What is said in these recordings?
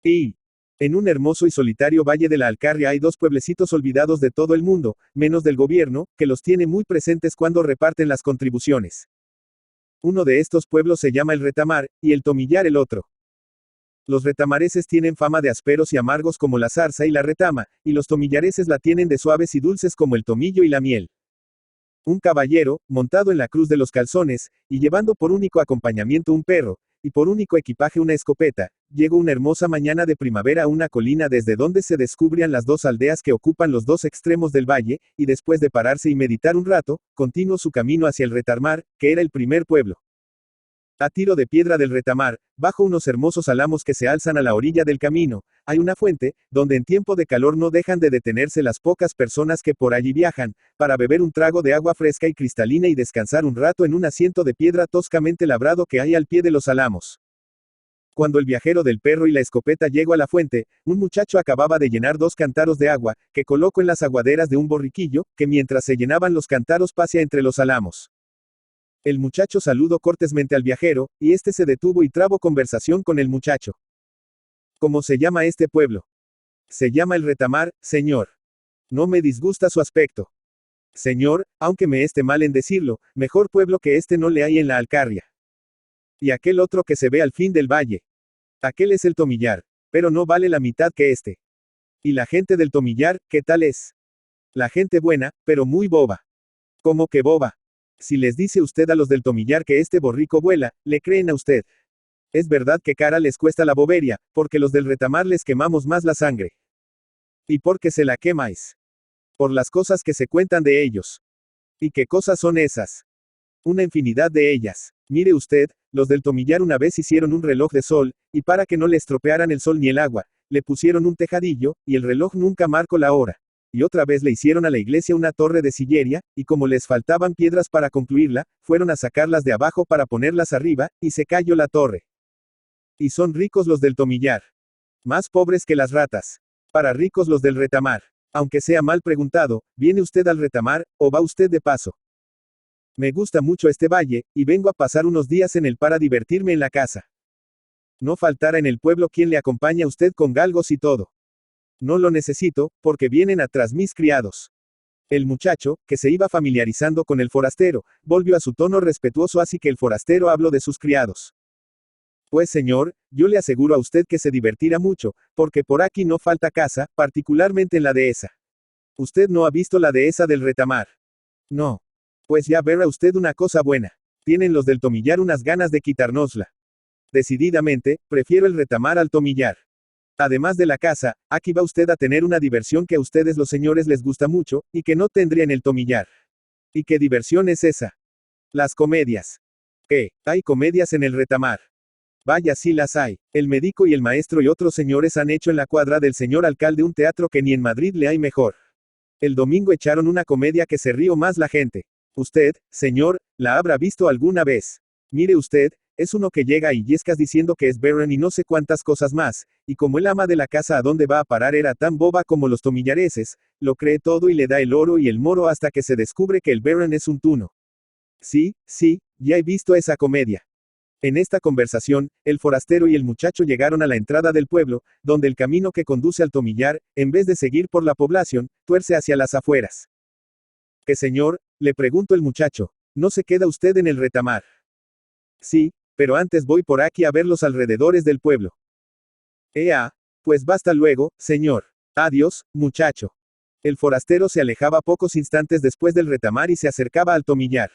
Y en un hermoso y solitario valle de la Alcarria hay dos pueblecitos olvidados de todo el mundo, menos del gobierno, que los tiene muy presentes cuando reparten las contribuciones. Uno de estos pueblos se llama el Retamar, y el Tomillar el otro. Los retamareses tienen fama de ásperos y amargos como la zarza y la retama, y los tomillareses la tienen de suaves y dulces como el tomillo y la miel. Un caballero, montado en la cruz de los calzones, y llevando por único acompañamiento un perro, y por único equipaje una escopeta, llegó una hermosa mañana de primavera a una colina desde donde se descubrían las dos aldeas que ocupan los dos extremos del valle, y después de pararse y meditar un rato, continuó su camino hacia el Retamar, que era el primer pueblo. A tiro de piedra del Retamar, bajo unos hermosos álamos que se alzan a la orilla del camino, hay una fuente, donde en tiempo de calor no dejan de detenerse las pocas personas que por allí viajan, para beber un trago de agua fresca y cristalina y descansar un rato en un asiento de piedra toscamente labrado que hay al pie de los álamos. Cuando el viajero del perro y la escopeta llegó a la fuente, un muchacho acababa de llenar 2 cántaros de agua, que colocó en las aguaderas de un borriquillo, que mientras se llenaban los cántaros pasea entre los álamos. El muchacho saludó cortésmente al viajero, y éste se detuvo y trabó conversación con el muchacho. ¿Cómo se llama este pueblo? Se llama el Retamar, señor. No me disgusta su aspecto. Señor, aunque me esté mal en decirlo, mejor pueblo que este no le hay en la Alcarria. Y aquel otro que se ve al fin del valle. Aquel es el Tomillar, pero no vale la mitad que este. ¿Y la gente del Tomillar, qué tal es? La gente buena, pero muy boba. ¿Cómo que boba? Si les dice usted a los del Tomillar que este borrico vuela, le creen a usted. Es verdad que cara les cuesta la bobería, porque los del Retamar les quemamos más la sangre. ¿Y por qué se la quemáis? Por las cosas que se cuentan de ellos. ¿Y qué cosas son esas? Una infinidad de ellas. Mire usted, los del Tomillar una vez hicieron un reloj de sol, y para que no le estropearan el sol ni el agua, le pusieron un tejadillo, y el reloj nunca marcó la hora. Y otra vez le hicieron a la iglesia una torre de sillería, y como les faltaban piedras para concluirla, fueron a sacarlas de abajo para ponerlas arriba, y se cayó la torre. Y son ricos los del Tomillar. Más pobres que las ratas. Para ricos los del Retamar. Aunque sea mal preguntado, ¿viene usted al Retamar, o va usted de paso? Me gusta mucho este valle, y vengo a pasar unos días en él para divertirme en la casa. No faltará en el pueblo quien le acompañe a usted con galgos y todo. No lo necesito, porque vienen atrás mis criados. El muchacho, que se iba familiarizando con el forastero, volvió a su tono respetuoso así que el forastero habló de sus criados. Pues señor, yo le aseguro a usted que se divertirá mucho, porque por aquí no falta casa, particularmente en la dehesa. Usted no ha visto la dehesa del Retamar. No. Pues ya verá usted una cosa buena. Tienen los del Tomillar unas ganas de quitárnosla. Decididamente, prefiero el Retamar al Tomillar. Además de la casa, aquí va usted a tener una diversión que a ustedes los señores les gusta mucho, y que no tendría en el Tomillar. ¿Y qué diversión es esa? Las comedias. ¿Qué? ¿Hay comedias en el Retamar? Vaya, sí las hay. El médico y el maestro y otros señores han hecho en la cuadra del señor alcalde un teatro que ni en Madrid le hay mejor. El domingo echaron una comedia que se rió más la gente. Usted, señor, la habrá visto alguna vez. Mire usted, es uno que llega y yescas diciendo que es Baron y no sé cuántas cosas más, y como el ama de la casa a donde va a parar era tan boba como los tomillareses, lo cree todo y le da el oro y el moro hasta que se descubre que el Baron es un tuno. Sí, ya he visto esa comedia. En esta conversación, el forastero y el muchacho llegaron a la entrada del pueblo, donde el camino que conduce al Tomillar, en vez de seguir por la población, tuerce hacia las afueras. ¿Qué señor? Le preguntó el muchacho. ¿No se queda usted en el Retamar? Sí, pero antes voy por aquí a ver los alrededores del pueblo. Ea, pues basta luego, señor. Adiós, muchacho. El forastero se alejaba pocos instantes después del Retamar y se acercaba al Tomillar.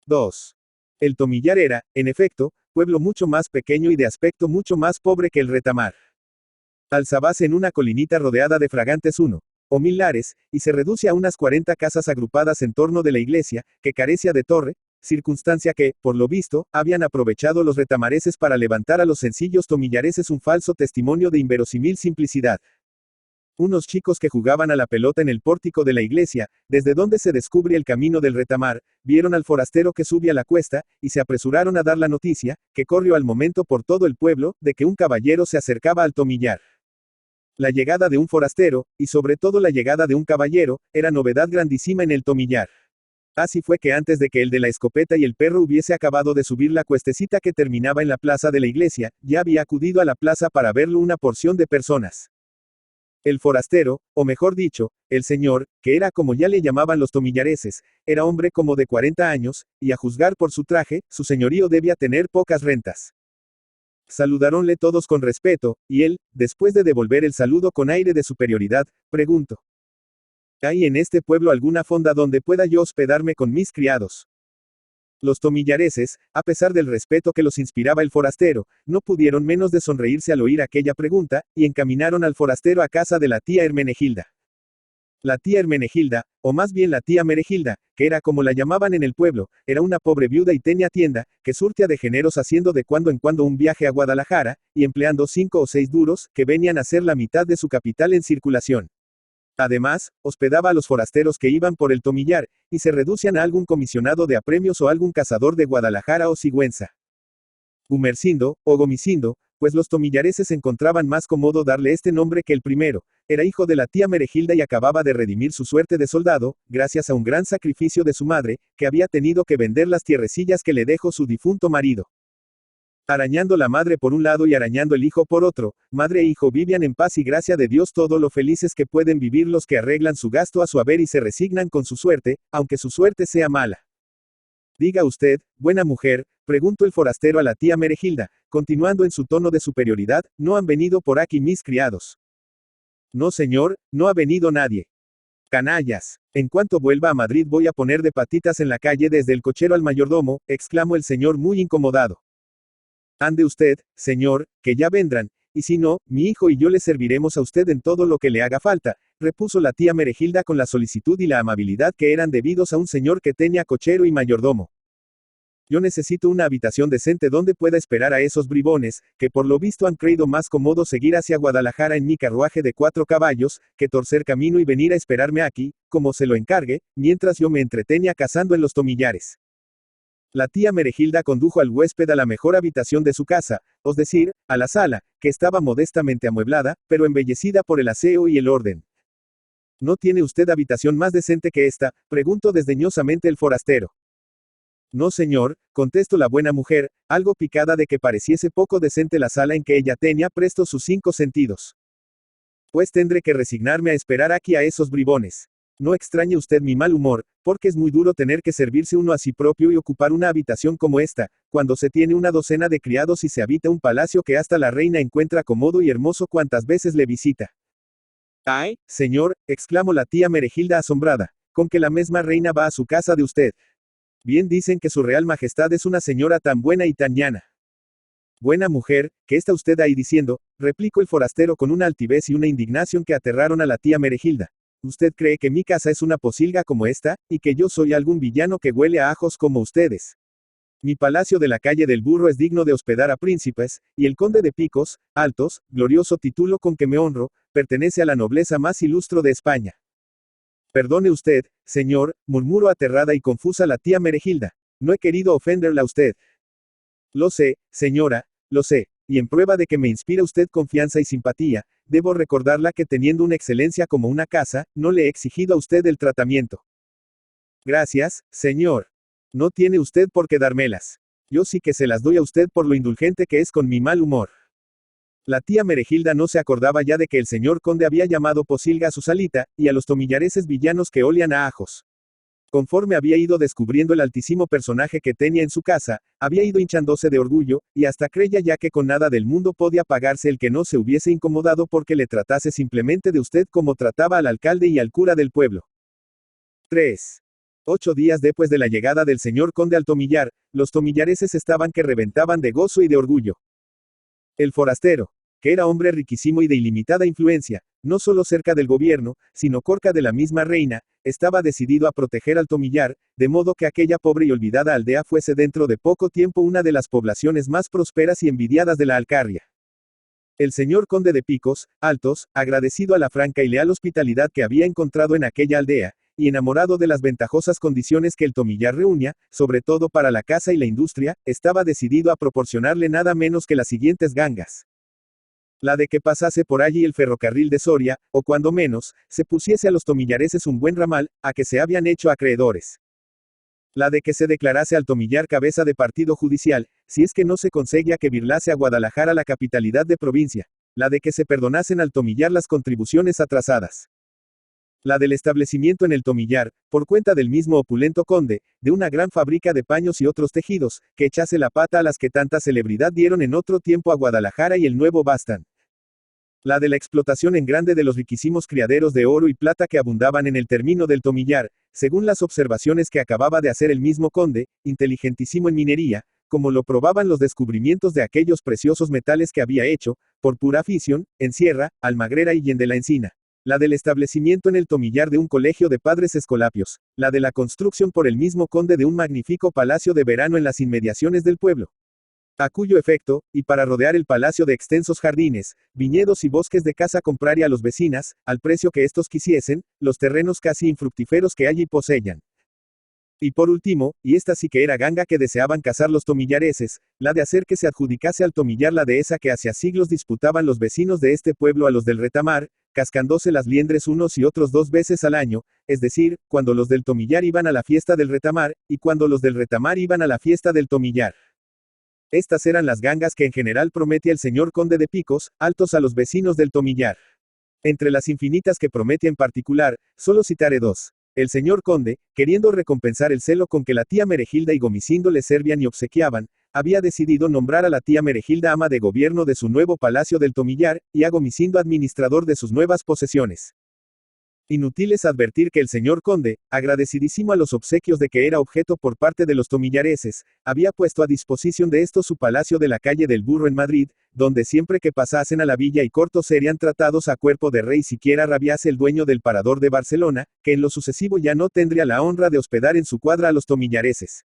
2. El Tomillar era, en efecto, pueblo mucho más pequeño y de aspecto mucho más pobre que el Retamar. Alzábase en una colinita rodeada de fragantes 1.000 lares, y se reduce a unas 40 casas agrupadas en torno de la iglesia, que carecía de torre, circunstancia que, por lo visto, habían aprovechado los retamareses para levantar a los sencillos tomillareses un falso testimonio de inverosímil simplicidad. Unos chicos que jugaban a la pelota en el pórtico de la iglesia, desde donde se descubre el camino del Retamar, vieron al forastero que subía la cuesta, y se apresuraron a dar la noticia, que corrió al momento por todo el pueblo, de que un caballero se acercaba al Tomillar. La llegada de un forastero, y sobre todo la llegada de un caballero, era novedad grandísima en el Tomillar. Así fue que antes de que el de la escopeta y el perro hubiese acabado de subir la cuestecita que terminaba en la plaza de la iglesia, ya había acudido a la plaza para verlo una porción de personas. El forastero, o mejor dicho, el señor, que era como ya le llamaban los tomillareses, era hombre como de 40 años, y a juzgar por su traje, su señorío debía tener pocas rentas. Saludaronle todos con respeto, y él, después de devolver el saludo con aire de superioridad, preguntó: ¿hay en este pueblo alguna fonda donde pueda yo hospedarme con mis criados? Los tomillareses, a pesar del respeto que los inspiraba el forastero, no pudieron menos de sonreírse al oír aquella pregunta, y encaminaron al forastero a casa de la tía Hermenegilda. La tía Hermenegilda, o más bien la tía Meregilda, que era como la llamaban en el pueblo, era una pobre viuda y tenía tienda, que surtía de géneros haciendo de cuando en cuando un viaje a Guadalajara, y empleando 5 o 6 duros, que venían a ser la mitad de su capital en circulación. Además, hospedaba a los forasteros que iban por el Tomillar, y se reducían a algún comisionado de apremios o algún cazador de Guadalajara o Sigüenza. Gumersindo, o Gomicindo, pues los tomillareses encontraban más cómodo darle este nombre que el primero, era hijo de la tía Meregilda y acababa de redimir su suerte de soldado, gracias a un gran sacrificio de su madre, que había tenido que vender las tierrecillas que le dejó su difunto marido. Arañando la madre por un lado y arañando el hijo por otro, madre e hijo vivían en paz y gracia de Dios todo lo felices que pueden vivir los que arreglan su gasto a su haber y se resignan con su suerte, aunque su suerte sea mala. Diga usted, buena mujer, preguntó el forastero a la tía Meregilda, continuando en su tono de superioridad, ¿no han venido por aquí mis criados? No señor, no ha venido nadie. Canallas. En cuanto vuelva a Madrid voy a poner de patitas en la calle desde el cochero al mayordomo, exclamó el señor muy incomodado. Ande usted, señor, que ya vendrán, y si no, mi hijo y yo le serviremos a usted en todo lo que le haga falta, repuso la tía Meregilda con la solicitud y la amabilidad que eran debidos a un señor que tenía cochero y mayordomo. Yo necesito una habitación decente donde pueda esperar a esos bribones, que por lo visto han creído más cómodo seguir hacia Guadalajara en mi carruaje de 4 caballos, que torcer camino y venir a esperarme aquí, como se lo encargue, mientras yo me entretenía cazando en los tomillares. La tía Meregilda condujo al huésped a la mejor habitación de su casa, es decir, a la sala, que estaba modestamente amueblada, pero embellecida por el aseo y el orden. ¿No tiene usted habitación más decente que esta?, preguntó desdeñosamente el forastero. No señor, contestó la buena mujer, algo picada de que pareciese poco decente la sala en que ella tenía presto sus 5 sentidos. Pues tendré que resignarme a esperar aquí a esos bribones. No extrañe usted mi mal humor, porque es muy duro tener que servirse uno a sí propio y ocupar una habitación como esta, cuando se tiene una docena de criados y se habita un palacio que hasta la reina encuentra cómodo y hermoso cuantas veces le visita. ¡Ay, señor!, exclamó la tía Meregilda asombrada, con que la misma reina va a su casa de usted. Bien dicen que su real majestad es una señora tan buena y tan llana. Buena mujer, ¿qué está usted ahí diciendo?, replicó el forastero con una altivez y una indignación que aterraron a la tía Meregilda. ¿Usted cree que mi casa es una posilga como esta, y que yo soy algún villano que huele a ajos como ustedes? Mi palacio de la calle del Burro es digno de hospedar a príncipes, y el conde de Picos, Altos, glorioso título con que me honro, pertenece a la nobleza más ilustro de España. Perdone usted, señor, murmuró aterrada y confusa la tía Meregilda. No he querido ofenderla a usted. Lo sé, señora, lo sé, y en prueba de que me inspira usted confianza y simpatía, debo recordarla que teniendo una excelencia como una casa, no le he exigido a usted el tratamiento. Gracias, señor. No tiene usted por qué dármelas. Yo sí que se las doy a usted por lo indulgente que es con mi mal humor. La tía Meregilda no se acordaba ya de que el señor conde había llamado posilga a su salita, y a los tomillareses villanos que olían a ajos. Conforme había ido descubriendo el altísimo personaje que tenía en su casa, había ido hinchándose de orgullo, y hasta creía ya que con nada del mundo podía pagarse el que no se hubiese incomodado porque le tratase simplemente de usted como trataba al alcalde y al cura del pueblo. 3. 8 días después de la llegada del señor conde al Tomillar, los tomillareses estaban que reventaban de gozo y de orgullo. El forastero, que era hombre riquísimo y de ilimitada influencia, no solo cerca del gobierno, sino cerca de la misma reina, estaba decidido a proteger al Tomillar, de modo que aquella pobre y olvidada aldea fuese dentro de poco tiempo una de las poblaciones más prósperas y envidiadas de la Alcarria. El señor conde de Picos, Altos, agradecido a la franca y leal hospitalidad que había encontrado en aquella aldea, y enamorado de las ventajosas condiciones que el Tomillar reunía, sobre todo para la caza y la industria, estaba decidido a proporcionarle nada menos que las siguientes gangas. La de que pasase por allí el ferrocarril de Soria, o cuando menos, se pusiese a los tomillareses un buen ramal, a que se habían hecho acreedores. La de que se declarase al Tomillar cabeza de partido judicial, si es que no se conseguía que virlase a Guadalajara la capitalidad de provincia. La de que se perdonasen al Tomillar las contribuciones atrasadas. La del establecimiento en el Tomillar, por cuenta del mismo opulento conde, de una gran fábrica de paños y otros tejidos, que echase la pata a las que tanta celebridad dieron en otro tiempo a Guadalajara y el Nuevo Bastan. La de la explotación en grande de los riquísimos criaderos de oro y plata que abundaban en el término del Tomillar, según las observaciones que acababa de hacer el mismo conde, inteligentísimo en minería, como lo probaban los descubrimientos de aquellos preciosos metales que había hecho, por pura afición, en Sierra, Almagrera y en de la Encina. La del establecimiento en el Tomillar de un colegio de padres escolapios. La de la construcción por el mismo conde de un magnífico palacio de verano en las inmediaciones del pueblo. A cuyo efecto, y para rodear el palacio de extensos jardines, viñedos y bosques de casa compraría a los vecinas, al precio que éstos quisiesen, los terrenos casi infructíferos que allí poseían. Y por último, y esta sí que era ganga que deseaban cazar los tomillareses, la de hacer que se adjudicase al Tomillar la dehesa que hacia siglos disputaban los vecinos de este pueblo a los del Retamar, cascándose las liendres unos y otros 2 veces al año, es decir, cuando los del Tomillar iban a la fiesta del Retamar, y cuando los del Retamar iban a la fiesta del Tomillar. Estas eran las gangas que en general prometía el señor conde de Picos, Altos a los vecinos del Tomillar. Entre las infinitas que prometía en particular, solo citaré 2. El señor conde, queriendo recompensar el celo con que la tía Meregilda y Gomicindo le servían y obsequiaban, había decidido nombrar a la tía Meregilda ama de gobierno de su nuevo palacio del Tomillar, y a Gomicindo administrador de sus nuevas posesiones. Inútil es advertir que el señor conde, agradecidísimo a los obsequios de que era objeto por parte de los tomillareses, había puesto a disposición de estos su palacio de la calle del Burro en Madrid, donde siempre que pasasen a la villa y corto serían tratados a cuerpo de rey siquiera rabiase el dueño del parador de Barcelona, que en lo sucesivo ya no tendría la honra de hospedar en su cuadra a los tomillareses.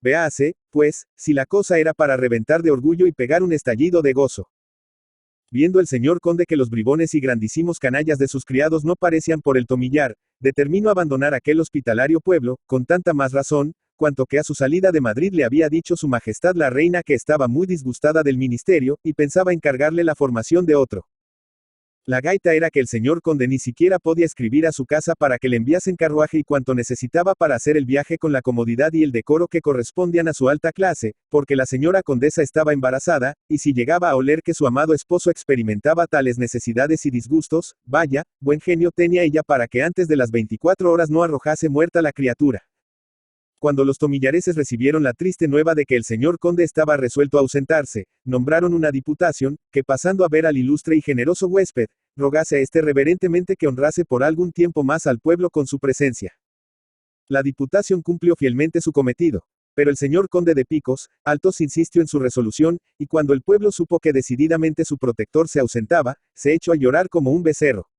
Véase, pues, si la cosa era para reventar de orgullo y pegar un estallido de gozo. Viendo el señor conde que los bribones y grandísimos canallas de sus criados no parecían por el Tomillar, determinó abandonar aquel hospitalario pueblo, con tanta más razón, cuanto que a su salida de Madrid le había dicho su majestad la reina que estaba muy disgustada del ministerio, y pensaba encargarle la formación de otro. La gaita era que el señor conde ni siquiera podía escribir a su casa para que le enviasen carruaje y cuanto necesitaba para hacer el viaje con la comodidad y el decoro que correspondían a su alta clase, porque la señora condesa estaba embarazada, y si llegaba a oler que su amado esposo experimentaba tales necesidades y disgustos, vaya, buen genio tenía ella para que antes de las 24 horas no arrojase muerta la criatura. Cuando los tomillareses recibieron la triste nueva de que el señor conde estaba resuelto a ausentarse, nombraron una diputación, que pasando a ver al ilustre y generoso huésped, rogase a éste reverentemente que honrase por algún tiempo más al pueblo con su presencia. La diputación cumplió fielmente su cometido. Pero el señor conde de Picos, Altos insistió en su resolución, y cuando el pueblo supo que decididamente su protector se ausentaba, se echó a llorar como un becerro.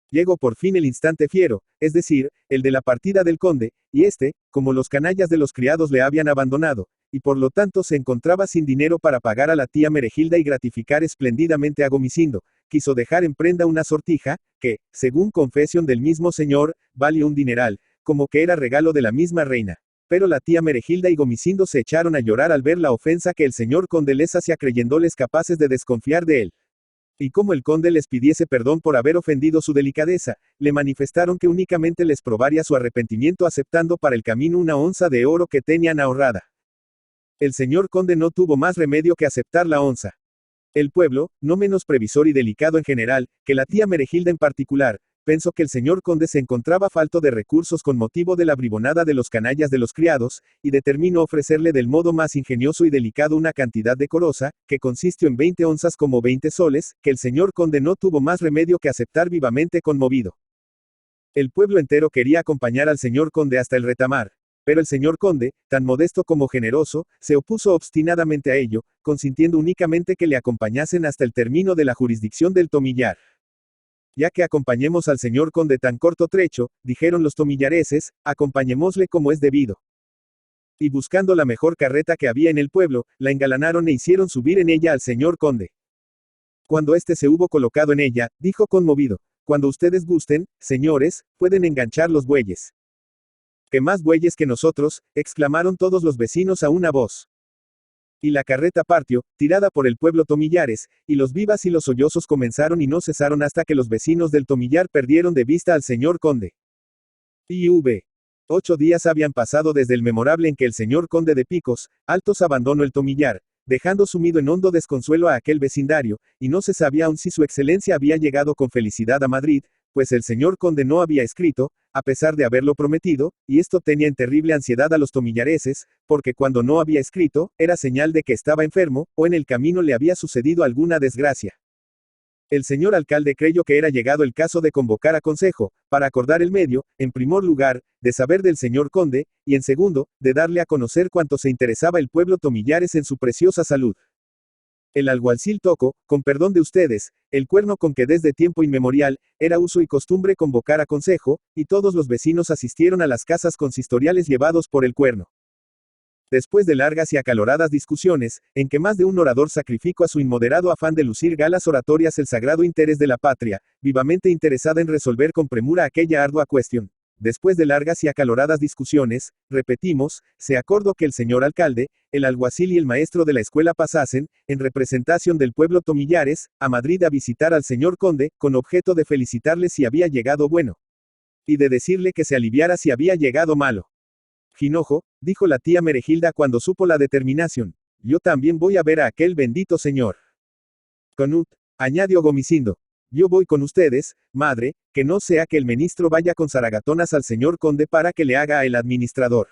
Llegó por fin el instante fiero, es decir, el de la partida del conde, y éste, como los canallas de los criados le habían abandonado, y por lo tanto se encontraba sin dinero para pagar a la tía Meregilda y gratificar espléndidamente a Gomicindo, quiso dejar en prenda una sortija, que, según confesión del mismo señor, valía un dineral, como que era regalo de la misma reina. Pero la tía Meregilda y Gomicindo se echaron a llorar al ver la ofensa que el señor conde les hacía creyéndoles capaces de desconfiar de él. Y como el conde les pidiese perdón por haber ofendido su delicadeza, le manifestaron que únicamente les probaría su arrepentimiento aceptando para el camino una onza de oro que tenían ahorrada. El señor conde no tuvo más remedio que aceptar la onza. El pueblo, no menos previsor y delicado en general, que la tía Meregilda en particular, pensó que el señor conde se encontraba falto de recursos con motivo de la bribonada de los canallas de los criados, y determinó ofrecerle del modo más ingenioso y delicado una cantidad decorosa, que consistió en 20 onzas como 20 soles, que el señor conde no tuvo más remedio que aceptar vivamente conmovido. El pueblo entero quería acompañar al señor conde hasta el Retamar. Pero el señor conde, tan modesto como generoso, se opuso obstinadamente a ello, consintiendo únicamente que le acompañasen hasta el término de la jurisdicción del Tomillar. Ya que acompañemos al señor conde tan corto trecho, dijeron los tomillareses, acompañémosle como es debido. Y buscando la mejor carreta que había en el pueblo, la engalanaron e hicieron subir en ella al señor conde. Cuando éste se hubo colocado en ella, dijo conmovido, cuando ustedes gusten, señores, pueden enganchar los bueyes. ¿Qué más bueyes que nosotros?, exclamaron todos los vecinos a una voz. Y la carreta partió, tirada por el pueblo Tomillares, y los vivas y los sollozos comenzaron y no cesaron hasta que los vecinos del Tomillar perdieron de vista al señor conde. I.V. 8 días habían pasado desde el memorable en que el señor conde de Picos, Altos abandonó el Tomillar, dejando sumido en hondo desconsuelo a aquel vecindario, y no se sabía aún si su excelencia había llegado con felicidad a Madrid, pues el señor conde no había escrito, a pesar de haberlo prometido, y esto tenía en terrible ansiedad a los tomillareses, porque cuando no había escrito, era señal de que estaba enfermo, o en el camino le había sucedido alguna desgracia. El señor alcalde creyó que era llegado el caso de convocar a consejo, para acordar el medio, en primer lugar, de saber del señor conde, y en segundo, de darle a conocer cuánto se interesaba el pueblo Tomillares en su preciosa salud. El alguacil Toco, con perdón de ustedes, el cuerno con que desde tiempo inmemorial, era uso y costumbre convocar a consejo, y todos los vecinos asistieron a las casas consistoriales llevados por el cuerno. Después de largas y acaloradas discusiones, en que más de un orador sacrificó a su inmoderado afán de lucir galas oratorias el sagrado interés de la patria, vivamente interesada en resolver con premura aquella ardua cuestión. Después de largas y acaloradas discusiones, repetimos, se acordó que el señor alcalde, el alguacil y el maestro de la escuela pasasen, en representación del pueblo Tomillares, a Madrid a visitar al señor conde, con objeto de felicitarle si había llegado bueno. Y de decirle que se aliviara si había llegado malo. Jinojo, dijo la tía Meregilda cuando supo la determinación. Yo también voy a ver a aquel bendito señor. Conut, añadió Gomicindo. Yo voy con ustedes, madre, que no sea que el ministro vaya con zaragatonas al señor conde para que le haga a el administrador.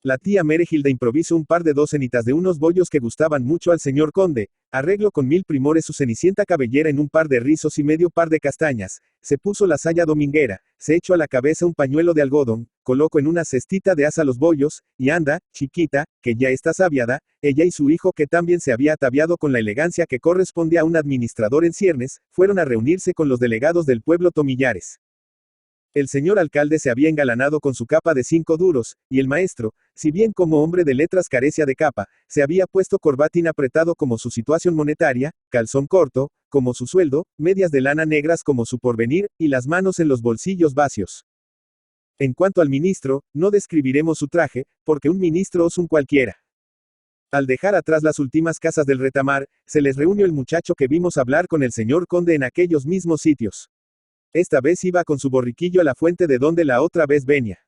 La tía Meregilda improvisó un par de docenitas de unos bollos que gustaban mucho al señor conde, arregló con 1000 primores su cenicienta cabellera en un par de rizos y medio par de castañas, se puso la saya dominguera, se echó a la cabeza un pañuelo de algodón, colocó en una cestita de asa los bollos, y anda, chiquita, que ya está sabiada, ella y su hijo que también se había ataviado con la elegancia que correspondía a un administrador en ciernes, fueron a reunirse con los delegados del pueblo Tomillares. El señor alcalde se había engalanado con su capa de 5 duros, y el maestro, si bien como hombre de letras carecía de capa, se había puesto corbatín apretado como su situación monetaria, calzón corto, como su sueldo, medias de lana negras como su porvenir, y las manos en los bolsillos vacios. En cuanto al ministro, no describiremos su traje, porque un ministro es un cualquiera. Al dejar atrás las últimas casas del retamar, se les reunió el muchacho que vimos hablar con el señor conde en aquellos mismos sitios. Esta vez iba con su borriquillo a la fuente de donde la otra vez venía.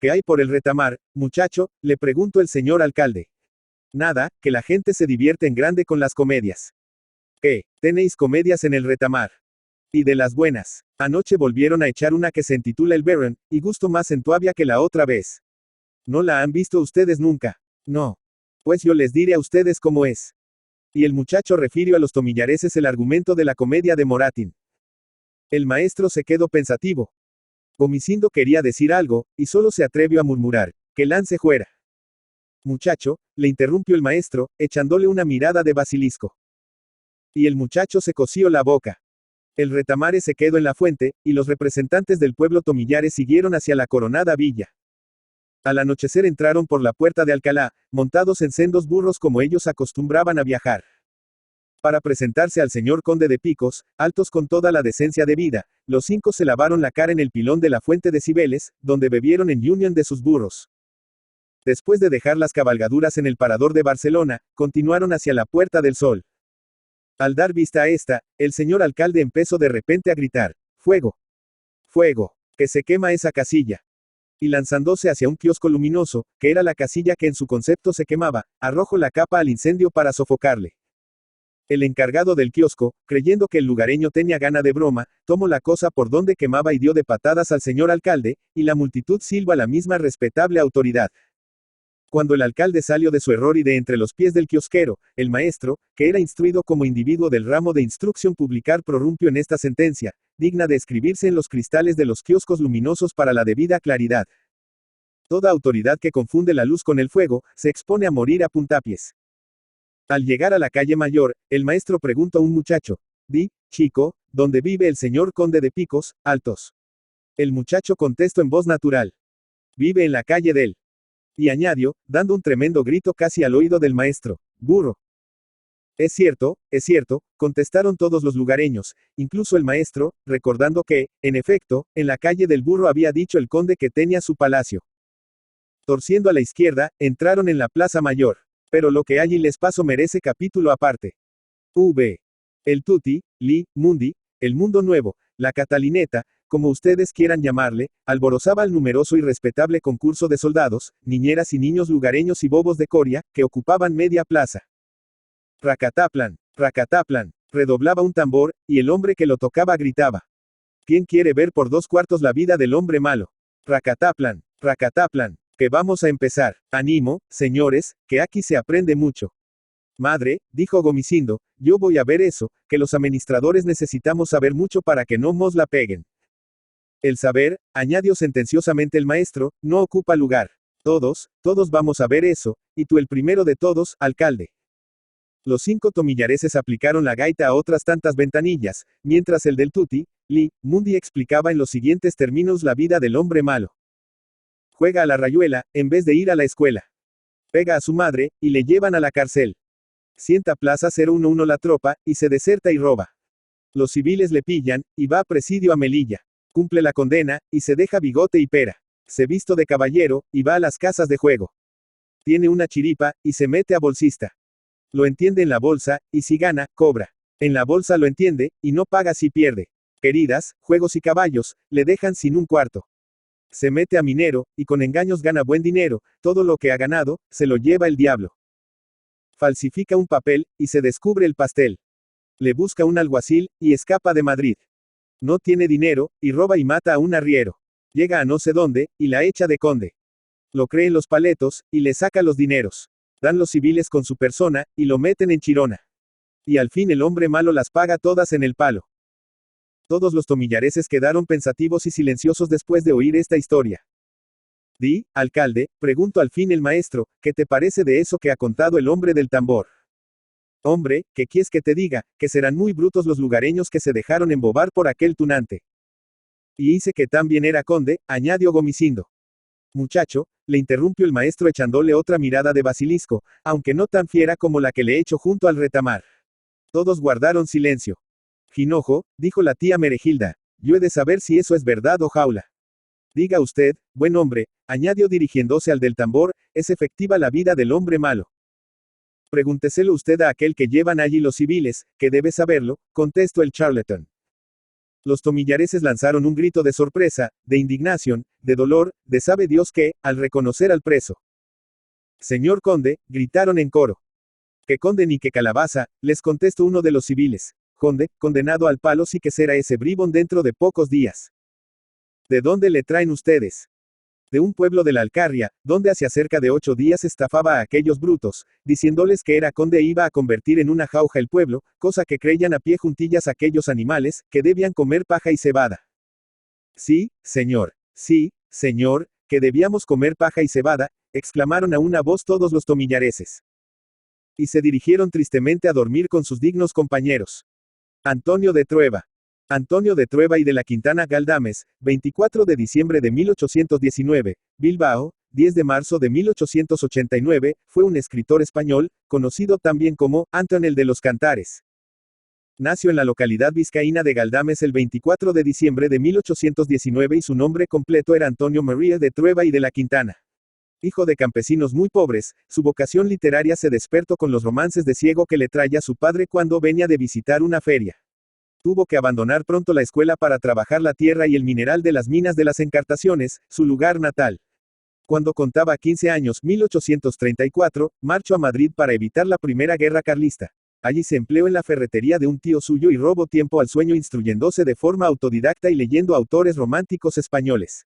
¿Qué hay por el retamar, muchacho?, le preguntó el señor alcalde. Nada, que la gente se divierte en grande con las comedias. ¿Qué? ¿Tenéis comedias en el retamar? Y de las buenas. Anoche volvieron a echar una que se intitula El Baron, y gusto más entuavia que la otra vez. ¿No la han visto ustedes nunca? No. Pues yo les diré a ustedes cómo es. Y el muchacho refirió a los tomillareses el argumento de la comedia de Moratín. El maestro se quedó pensativo. Gomicindo quería decir algo, y solo se atrevió a murmurar, que lance fuera. Muchacho, le interrumpió el maestro, echándole una mirada de basilisco. Y el muchacho se cosió la boca. El retamare se quedó en la fuente, y los representantes del pueblo Tomillares siguieron hacia la coronada villa. Al anochecer entraron por la puerta de Alcalá, montados en sendos burros como ellos acostumbraban a viajar. Para presentarse al señor conde de Picos, Altos con toda la decencia debida, los 5 se lavaron la cara en el pilón de la fuente de Cibeles, donde bebieron en unión de sus burros. Después de dejar las cabalgaduras en el parador de Barcelona, continuaron hacia la Puerta del Sol. Al dar vista a esta, el señor alcalde empezó de repente a gritar, ¡fuego! ¡Fuego! ¡Que se quema esa casilla! Y lanzándose hacia un kiosco luminoso, que era la casilla que en su concepto se quemaba, arrojó la capa al incendio para sofocarle. El encargado del kiosco, creyendo que el lugareño tenía gana de broma, tomó la cosa por donde quemaba y dio de patadas al señor alcalde, y la multitud silba la misma respetable autoridad. Cuando el alcalde salió de su error y de entre los pies del kiosquero, el maestro, que era instruido como individuo del ramo de instrucción publicar prorrumpió en esta sentencia, digna de escribirse en los cristales de los kioscos luminosos para la debida claridad. Toda autoridad que confunde la luz con el fuego, se expone a morir a puntapiés. Al llegar a la calle Mayor, el maestro preguntó a un muchacho, di, chico, ¿dónde vive el señor conde de Picos, Altos? El muchacho contestó en voz natural. Vive en la calle del. Y añadió, dando un tremendo grito casi al oído del maestro, burro. Es cierto, contestaron todos los lugareños, incluso el maestro, recordando que, en efecto, en la calle del burro había dicho el conde que tenía su palacio. Torciendo a la izquierda, entraron en la Plaza Mayor. Pero lo que allí les pasó merece capítulo aparte. V. El Tutti, Li, Mundi, el mundo nuevo, la Catalineta, como ustedes quieran llamarle, alborozaba al numeroso y respetable concurso de soldados, niñeras y niños lugareños y bobos de Coria, que ocupaban media plaza. Racataplan, racataplan, redoblaba un tambor, y el hombre que lo tocaba gritaba. ¿Quién quiere ver por 2/4 la vida del hombre malo? Racataplan, racataplan, que vamos a empezar. Animo, señores, que aquí se aprende mucho. Madre, dijo Gomicindo, yo voy a ver eso, que los administradores necesitamos saber mucho para que no nos la peguen. El saber, añadió sentenciosamente el maestro, no ocupa lugar. Todos vamos a ver eso, y tú el primero de todos, alcalde. Los 5 tomillareses aplicaron la gaita a otras tantas ventanillas, mientras el del Tutti, Li, Mundi explicaba en los siguientes términos la vida del hombre malo. Juega a la rayuela, en vez de ir a la escuela. Pega a su madre, y le llevan a la cárcel. Sienta Plaza 011 la tropa, y se deserta y roba. Los civiles le pillan, y va a presidio a Melilla. Cumple la condena, y se deja bigote y pera. Se visto de caballero, y va a las casas de juego. Tiene una chiripa, y se mete a bolsista. Lo entiende en la bolsa, y si gana, cobra. En la bolsa lo entiende, y no paga si pierde. Queridas, juegos y caballos, le dejan sin un cuarto. Se mete a minero, y con engaños gana buen dinero, todo lo que ha ganado, se lo lleva el diablo. Falsifica un papel, y se descubre el pastel. Le busca un alguacil, y escapa de Madrid. No tiene dinero, y roba y mata a un arriero. Llega a no sé dónde, y la echa de conde. Lo cree en los paletos, y le saca los dineros. Dan los civiles con su persona, y lo meten en chirona. Y al fin el hombre malo las paga todas en el palo. Todos los tomillareses quedaron pensativos y silenciosos después de oír esta historia. Di, alcalde, preguntó al fin el maestro, ¿qué te parece de eso que ha contado el hombre del tambor? Hombre, ¿qué quieres que te diga? Que serán muy brutos los lugareños que se dejaron embobar por aquel tunante. Y hice que también era conde, añadió Gomicindo. Muchacho, le interrumpió el maestro echándole otra mirada de basilisco, aunque no tan fiera como la que le echó junto al retamar. Todos guardaron silencio. Jinojo, dijo la tía Meregilda, yo he de saber si eso es verdad o jaula. Diga usted, buen hombre, añadió dirigiéndose al del tambor, ¿es efectiva la vida del hombre malo? Pregúnteselo usted a aquel que llevan allí los civiles, que debe saberlo, contestó el charlatán. Los tomillareses lanzaron un grito de sorpresa, de indignación, de dolor, de sabe Dios qué, al reconocer al preso. Señor conde, gritaron en coro. ¿Qué conde ni qué calabaza? Les contestó uno de los civiles. Conde, condenado al palo sí que será ese bribón dentro de pocos días. ¿De dónde le traen ustedes? De un pueblo de la Alcarria, donde hacía cerca de 8 días estafaba a aquellos brutos, diciéndoles que era conde e iba a convertir en una jauja el pueblo, cosa que creían a pie juntillas aquellos animales, que debían comer paja y cebada. Sí, señor, que debíamos comer paja y cebada, exclamaron a una voz todos los tomillareses. Y se dirigieron tristemente a dormir con sus dignos compañeros. Antonio de Trueba y de la Quintana Galdames, 24 de diciembre de 1819, Bilbao, 10 de marzo de 1889, fue un escritor español, conocido también como Antonio de los Cantares. Nació en la localidad vizcaína de Galdames el 24 de diciembre de 1819 y su nombre completo era Antonio María de Trueba y de la Quintana. Hijo de campesinos muy pobres, su vocación literaria se despertó con los romances de ciego que le traía su padre cuando venía de visitar una feria. Tuvo que abandonar pronto la escuela para trabajar la tierra y el mineral de las minas de las Encartaciones, su lugar natal. Cuando contaba 15 años, 1834, marchó a Madrid para evitar la Primera Guerra Carlista. Allí se empleó en la ferretería de un tío suyo y robó tiempo al sueño instruyéndose de forma autodidacta y leyendo autores románticos españoles.